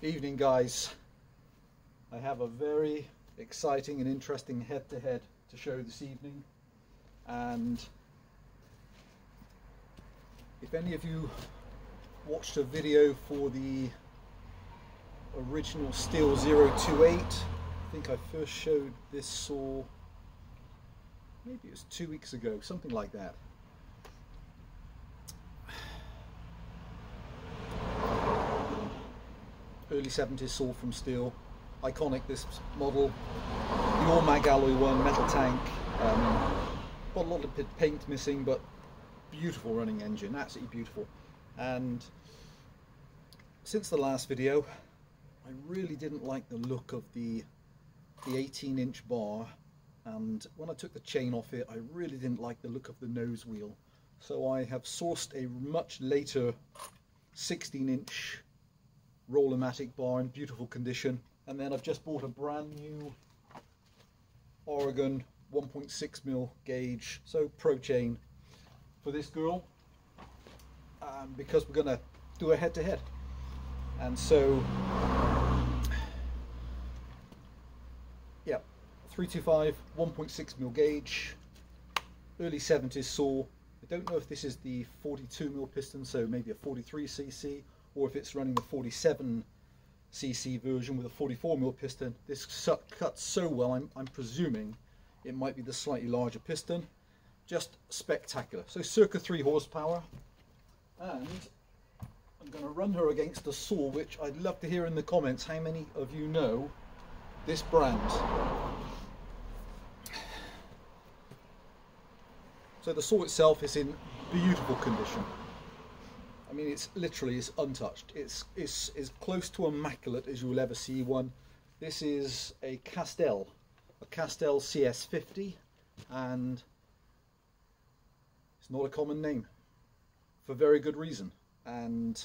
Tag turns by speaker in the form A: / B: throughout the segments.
A: Evening, guys. I have a very exciting and interesting head-to-head to show this evening, and if any of you watched a video for the original Stihl 028, I think I first showed this saw, maybe it was 2 weeks ago, something like that. Early 70s saw from Stihl, iconic this model, the all mag alloy one, metal tank, got a lot of paint missing, but beautiful running engine, absolutely beautiful. And since the last video, I really didn't like the look of the 18-inch bar, and when I took the chain off it, I really didn't like the look of the nose wheel. So I have sourced a much later 16-inch Roller-matic bar in beautiful condition, and then I've just bought a brand new Oregon 1.6mm gauge, so pro chain, for this girl, because we're going to do a head-to-head. And so, yeah, 325 1.6mm gauge, early 70s saw. I don't know if this is the 42mm piston, so maybe a 43cc, or if it's running the 47cc version with a 44mm piston. This cuts so well, I'm presuming it might be the slightly larger piston. Just spectacular. So circa 3 horsepower, and I'm going to run her against a saw which I'd love to hear in the comments how many of you know this brand. So the saw itself is in beautiful condition. I mean, it's literally untouched. It's as close to immaculate as you will ever see one. This is a Castel CS50, and it's not a common name for very good reason. And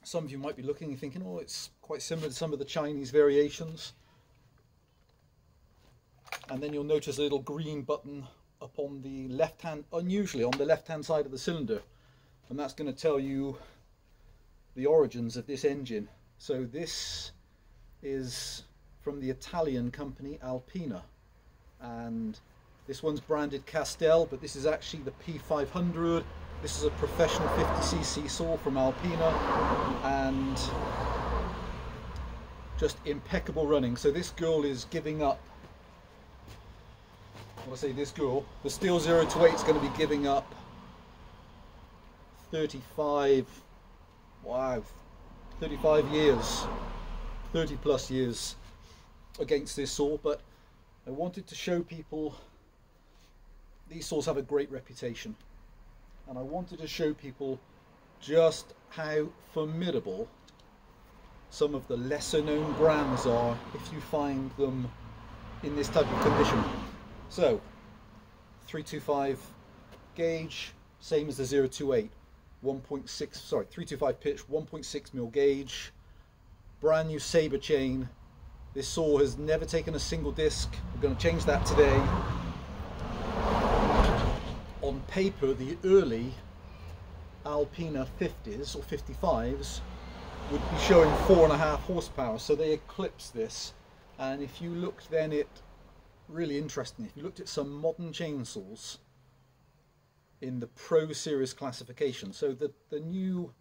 A: some of you might be looking and thinking, oh, it's quite similar to some of the Chinese variations. And then you'll notice a little green button up on the left hand, unusually on the left hand side of the cylinder. And that's going to tell you the origins of this engine. So this is from the Italian company Alpina, and this one's branded Castel, but this is actually the P500. This is a professional 50cc saw from Alpina, and just impeccable running. So this girl is giving up, when I say this girl, the Stihl 028 is going to be giving up 35 years, 30 plus years against this saw. But I wanted to show people these saws have a great reputation, and I wanted to show people just how formidable some of the lesser known brands are if you find them in this type of condition. So 325 gauge, same as the 028. 325 pitch, 1.6mm gauge, brand new saber chain. This saw has never taken a single disc. We're going to change that today. On paper, the early Alpina 50s or 55s would be showing 4.5 horsepower, so they eclipse this. And if you looked then at, really interesting, if you looked at some modern chainsaws in the Pro Series classification, so the new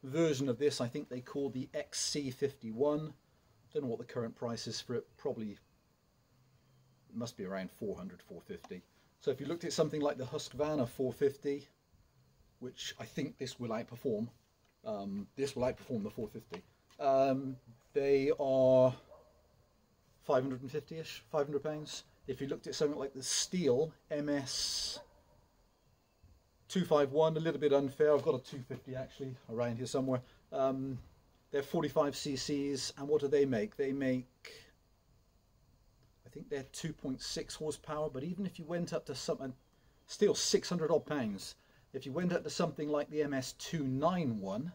A: version of this, I think they call the XC51. Don't know what the current price is for it. Probably it must be around 400, 450. So if you looked at something like the Husqvarna 450, which I think this will outperform, the 450. They are 550-ish, £500. If you looked at something like the Stihl MS 251, a little bit unfair. I've got a 250 actually around here somewhere. They're 45 cc's, and what do they make? They make, I think they're 2.6 horsepower. But even if you went up to something, still 600 odd pounds. If you went up to something like the MS 291,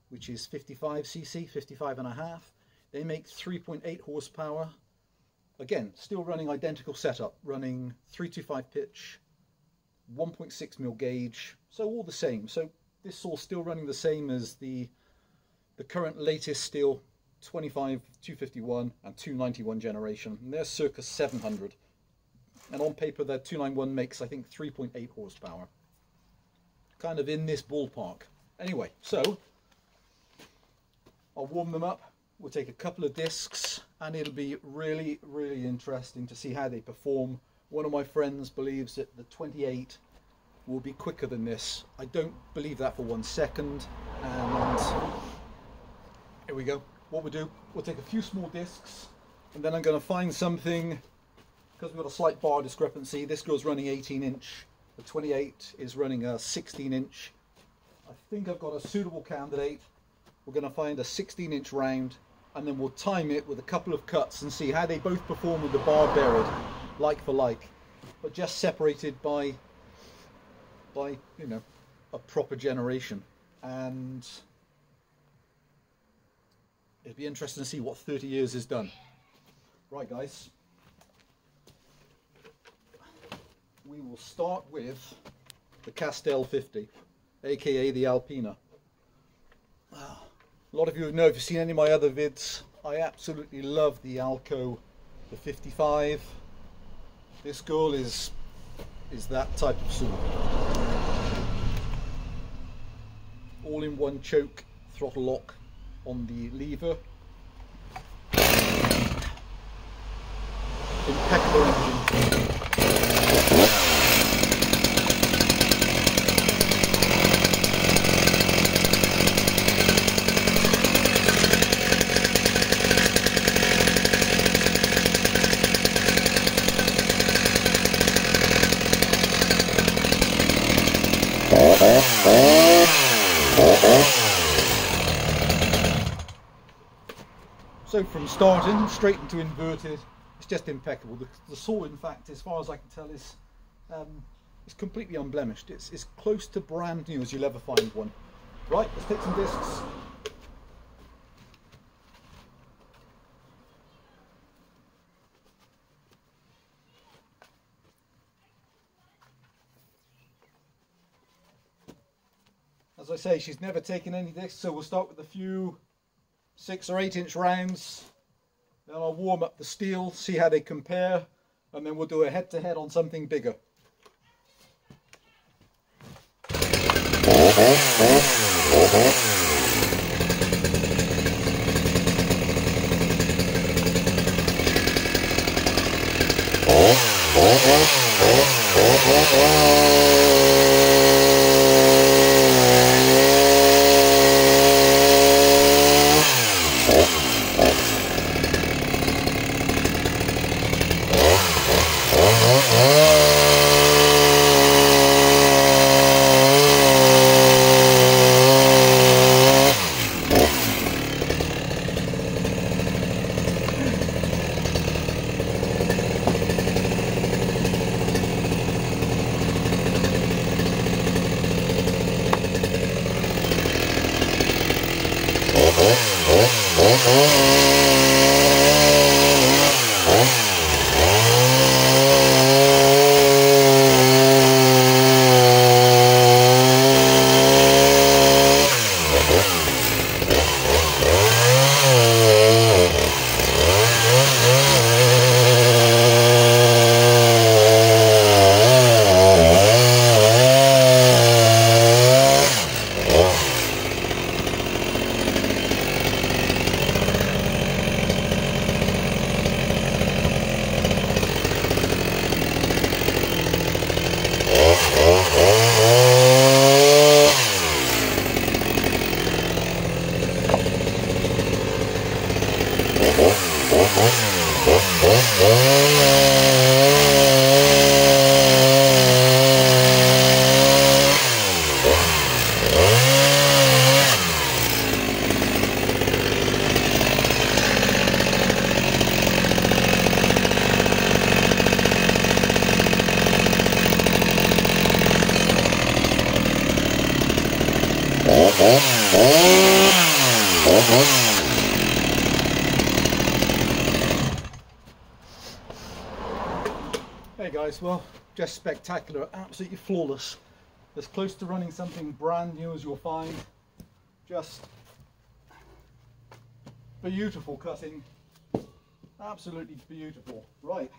A: which is 55 cc, 55 and a half, they make 3.8 horsepower. Again, still running identical setup, running 325 pitch, 1.6mm gauge, so all the same. So this saw's still running the same as the the current latest Stihl 25, 251 and 291 generation, and they're circa 700. And on paper, their 291 makes, I think, 3.8 horsepower. Kind of in this ballpark. Anyway, so I'll warm them up. We'll take a couple of discs, and it'll be really, really interesting to see how they perform. One of my friends believes that the 28 will be quicker than this. I don't believe that for 1 second. And here we go. What we'll do, we'll take a few small discs, and then I'm going to find something, because we've got a slight bar discrepancy. This girl's running 18-inch. The 28 is running a 16-inch. I think I've got a suitable candidate. We're going to find a 16-inch round, and then we'll time it with a couple of cuts and see how they both perform with the bar buried, like for like, but just separated by you know, a proper generation. And it'll be interesting to see what 30 years has done. Right, guys, we will start with the Castel 50, aka the Alpina. A lot of you know, if you've seen any of my other vids, I absolutely love the Alco, the 55. This girl is that type of sword. All in one choke, throttle lock on the lever. Impeccable engine. So from starting straight into inverted, it's just impeccable. The saw, in fact, as far as I can tell, is completely unblemished. It's close to brand new as you'll ever find one. Right, let's take some discs. As I say, she's never taken any discs, so we'll start with a few 6 or 8 inch rounds. Then I'll warm up the Stihl, see how they compare, and then we'll do a head-to-head on something bigger. Hey guys, well, just spectacular, absolutely flawless. As close to running something brand new as you'll find. Just Beautiful cutting, absolutely beautiful. Right,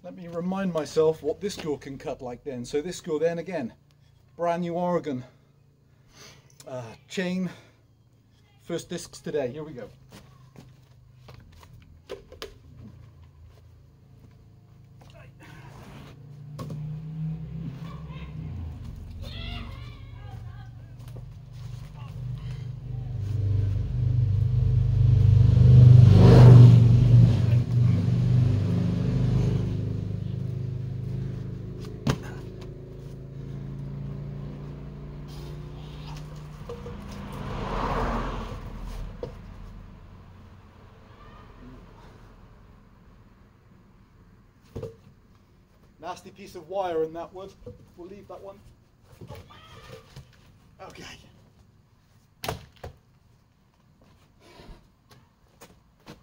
A: let me remind myself what this skewer can cut like then. So this skewer then again, brand new Oregon chain, first discs today, here we go. Nasty piece of wire in that wood. We'll leave that one. Okay.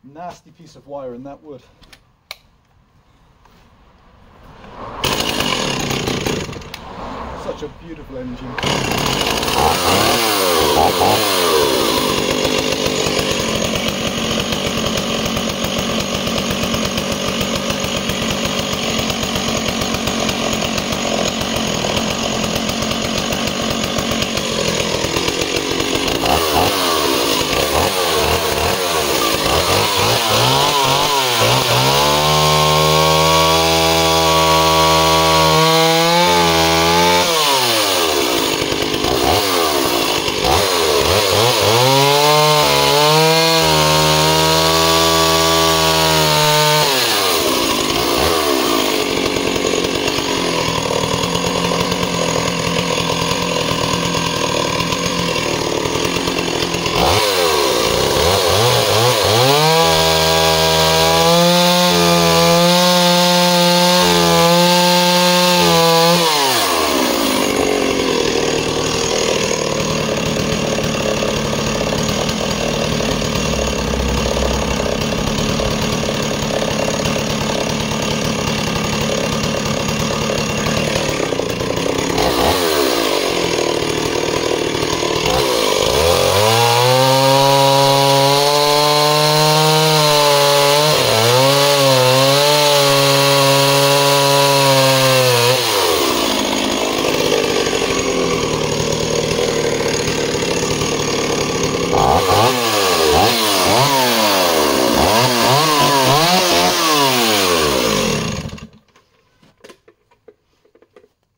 A: Nasty piece of wire in that wood. Such a beautiful engine.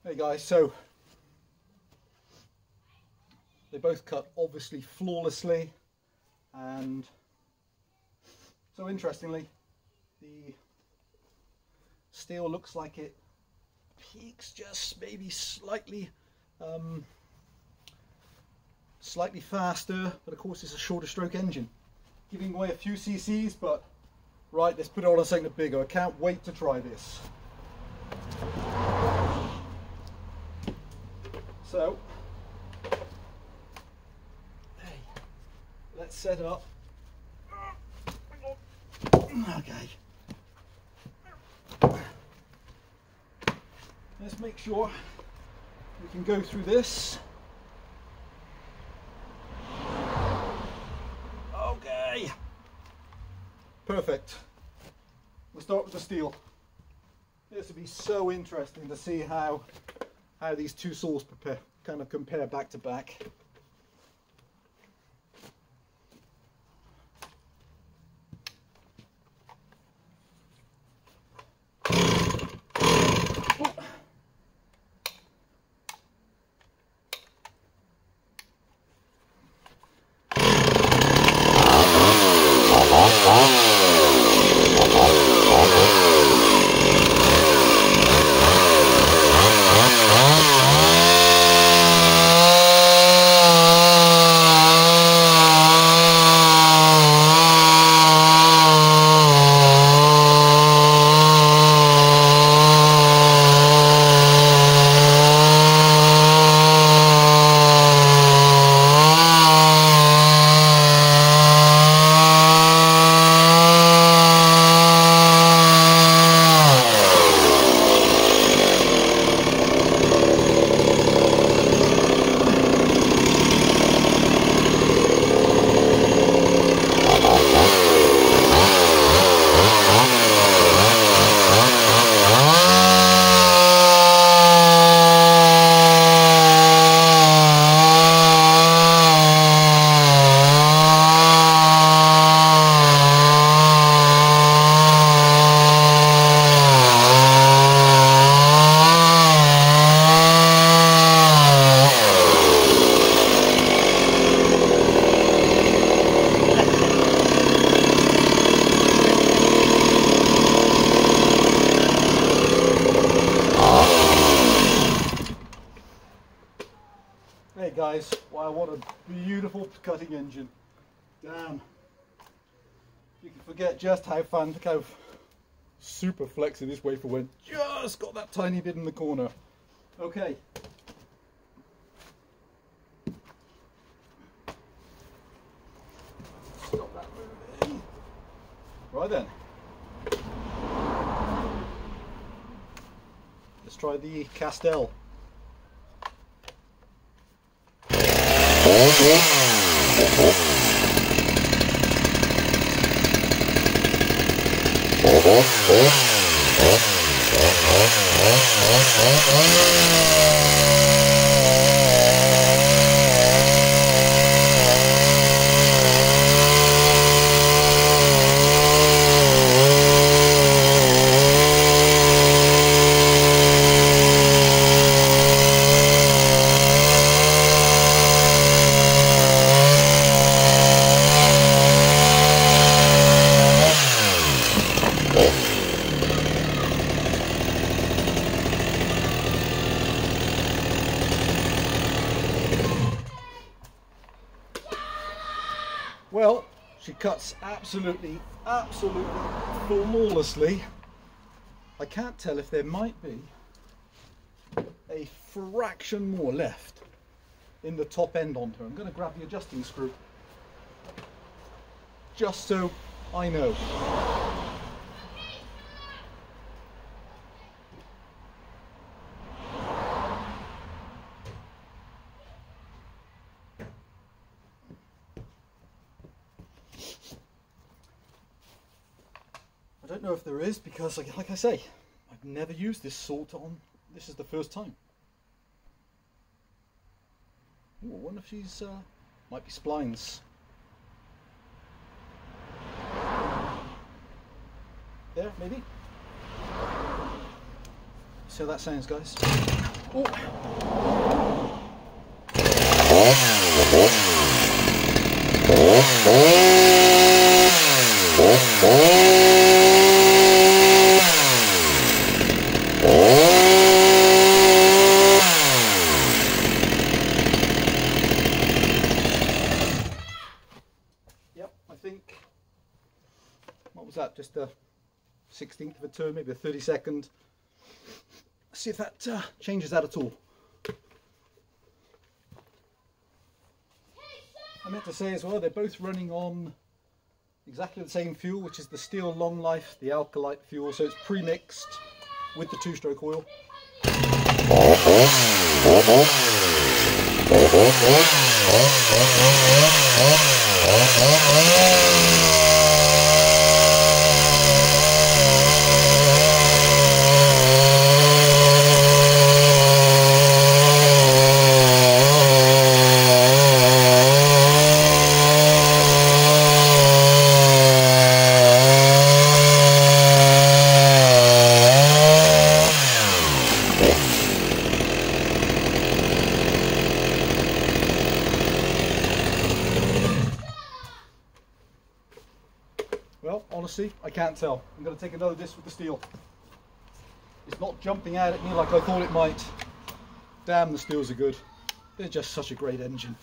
A: Hey guys, so they both cut obviously flawlessly, and so interestingly the Stihl looks like it peaks just maybe slightly slightly faster, but of course it's a shorter stroke engine, giving away a few cc's. But right, let's put it on something bigger. I can't wait to try this. So, hey, let's set up. Okay. Let's make sure we can go through this. Okay. Perfect. We'll start with the Stihl. This will be so interesting to see how these two saws kind of compare back to back. Hey guys, wow, what a beautiful cutting engine. Damn. You can forget just how fun, look how super flexy this wafer went. Just got that tiny bit in the corner. Okay. Stop that moving. Right then. Let's try the Castel. Well, she cuts absolutely flawlessly. I can't tell if there might be a fraction more left in the top end on her. I'm going to grab the adjusting screw just so I know. I don't know if there is, because like I say, I've never used this sort on, this is the first time. Ooh, I wonder if she's, might be splines. There, maybe? See how that sounds, guys. Ooh. Yep, I think, what was that, just a 16th of a turn, maybe a 32nd. Let's see if that changes that at all. I meant to say as well, they're both running on exactly the same fuel, which is the Stihl Long Life, the alkalite fuel, so it's pre-mixed with the two-stroke oil. Well, honestly, I can't tell. I'm going to take another disc with the Stihl. It's not jumping out at me like I thought it might. Damn, the Stihls are good. They're just such a great engine.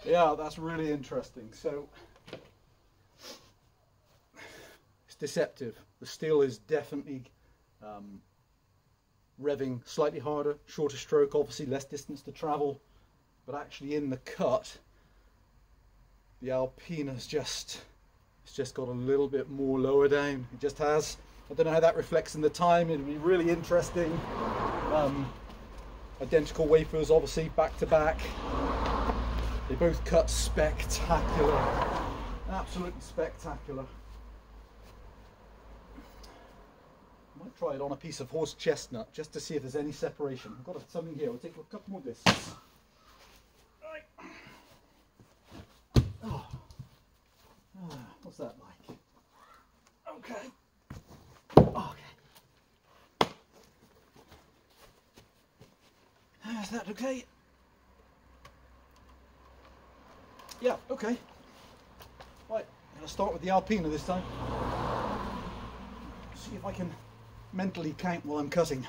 A: Yeah, that's really interesting. So it's deceptive. The Stihl is definitely revving slightly harder, shorter stroke, obviously less distance to travel, but actually in the cut, the Alpina's just got a little bit more lower down. It just has. I don't know how that reflects in the time. It'll be really interesting. Identical wafers, obviously back to back. They both cut spectacular, absolutely spectacular. I might try it on a piece of horse chestnut just to see if there's any separation. I've got something here. We'll take a couple more discs. Right. Oh. What's that like? Okay. Okay. Is that okay? Yeah, okay. Right, I'm going to start with the Alpina this time. See if I can mentally count while I'm cutting.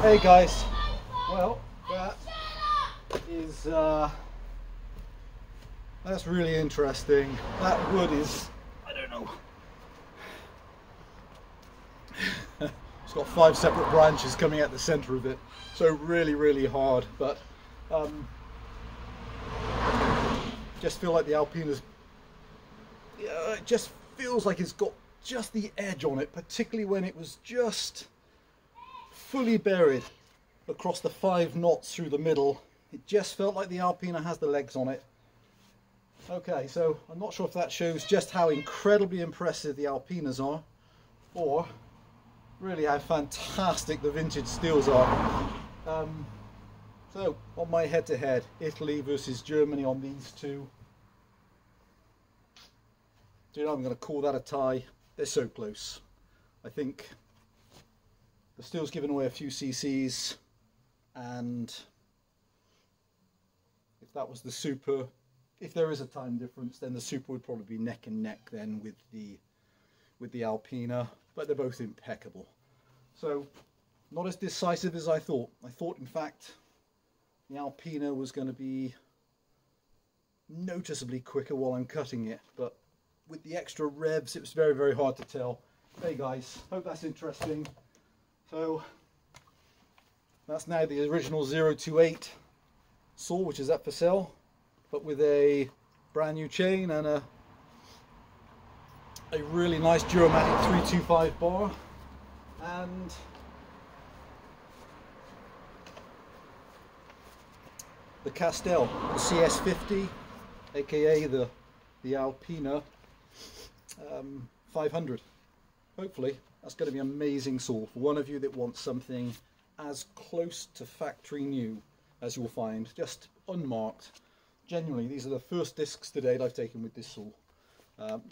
A: Hey guys, well that is that's really interesting. That wood is, I don't know, it's got 5 separate branches coming out the center of it, so really hard, but just feel like the Alpina's, it just feels like it's got just the edge on it, particularly when it was just fully buried across the 5 knots through the middle. It just felt like the Alpina has the legs on it. Okay, so I'm not sure if that shows just how incredibly impressive the Alpinas are, or really how fantastic the vintage Stihls are. So on my head-to-head, Italy versus Germany on these two. Do you know, I'm going to call that a tie. They're so close. I think the Stihl's given away a few cc's, and if that was the Super, if there is a time difference, then the Super would probably be neck and neck then with the Alpina, but they're both impeccable. So not as decisive as I thought. I thought, in fact, the Alpina was going to be noticeably quicker while I'm cutting it, but with the extra revs it was very hard to tell. Hey guys, hope that's interesting. So that's now the original 028 saw, which is up for sale, but with a brand new chain and a really nice Duromatic 325 bar, and the Castel, the CS50, aka the Alpina 500. Hopefully that's going to be an amazing saw for one of you that wants something as close to factory new as you'll find, just unmarked. Genuinely, these are the first discs to date I've taken with this saw.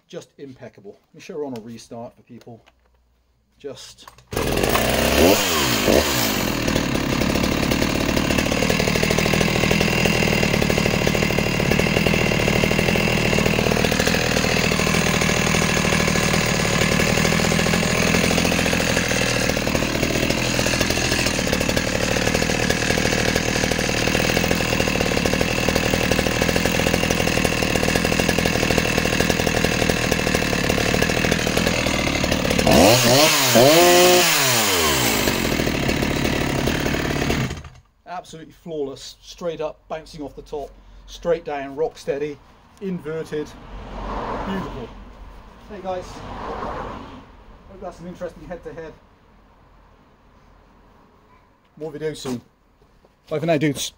A: Just impeccable. Let me show her on a restart for people. Just absolutely flawless, straight up, bouncing off the top, straight down, rock steady, inverted, beautiful. Hey guys, hope that's an interesting head-to-head. More videos soon. Bye for now, dudes.